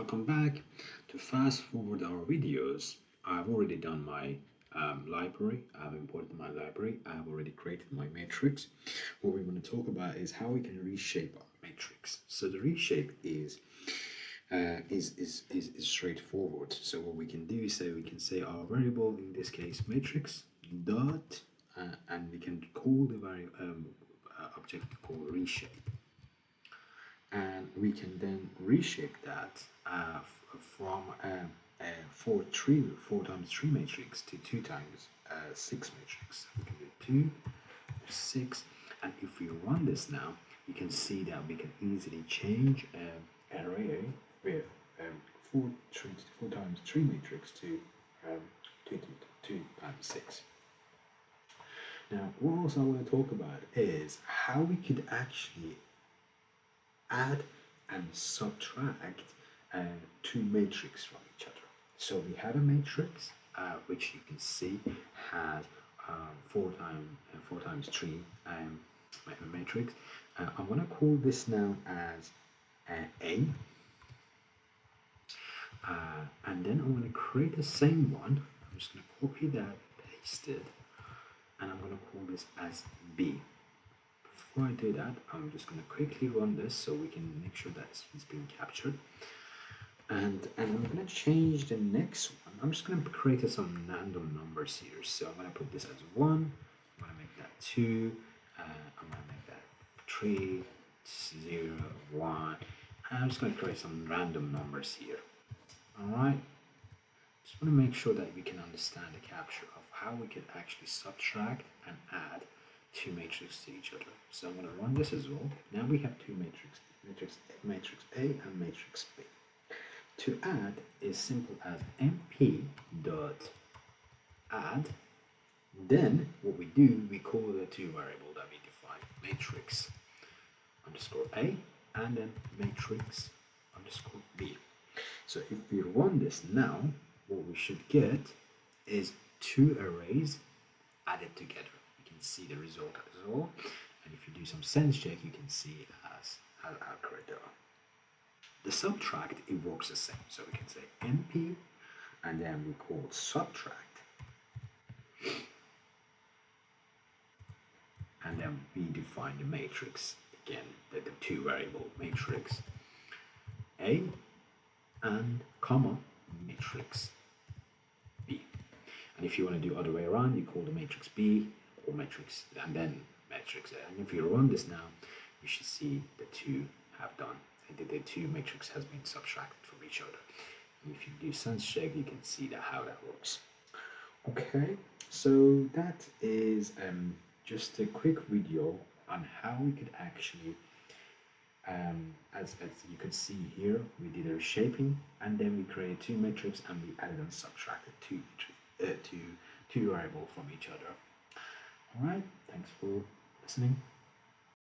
welcome back. To fast forward our videos, I've already done my library. I've imported my library. I've already created my matrix. What we want to talk about is how we can reshape our matrix. So the reshape is straightforward. So what we can do is we can say our variable, in this case matrix dot, and we can call the object called reshape, and we can then reshape that from a 4 times 3 matrix to 2 times 6 matrix. We can do 2 or 6, and if we run this now, you can see that we can easily change an array with 4 times 3 matrix to 2 times 6. Now, what else I want to talk about is how we could actually add and subtract two matrices from each other. So we have a matrix which you can see has 4 times 3 matrix. I'm going to call this now as A, and then I'm going to create the same one. I'm just going to copy that, paste it, and I'm going to call this as B. Before I do that, I'm just going to quickly run this so we can make sure that it's being captured. And I'm going to change the next one. I'm just going to create some random numbers here. So I'm going to put this as 1. I'm going to make that 2. I'm going to make that 3, 0, 1. And I'm just going to create some random numbers here. Alright. Just want to make sure that we can understand the capture of how we can actually subtract and add two matrices to each other. So I'm going to run this as well. Now we have two matrices, matrix A and matrix B. To add is simple as mp dot add. Then what we do, we call the two variable that we define, matrix underscore A and then matrix underscore B. So if we run this now, what we should get is two arrays added together. You can see the result as well, and if you do some sense check, you can see as how correct they are. The subtract, it works the same, so we can say mp and then we call subtract, and then we define the matrix again, the two variable matrix A and comma matrix B. And if you want to do other way around, you call the matrix B or matrix and then matrix A. And if you run this now, you should see the two have done. The two matrix has been subtracted from each other. And if you do sense check, you can see how that works. Okay, so that is just a quick video on how we could actually, as you could see here, we did a reshaping, and then we created two matrices and we added and subtracted two variables from each other. All right, thanks for listening.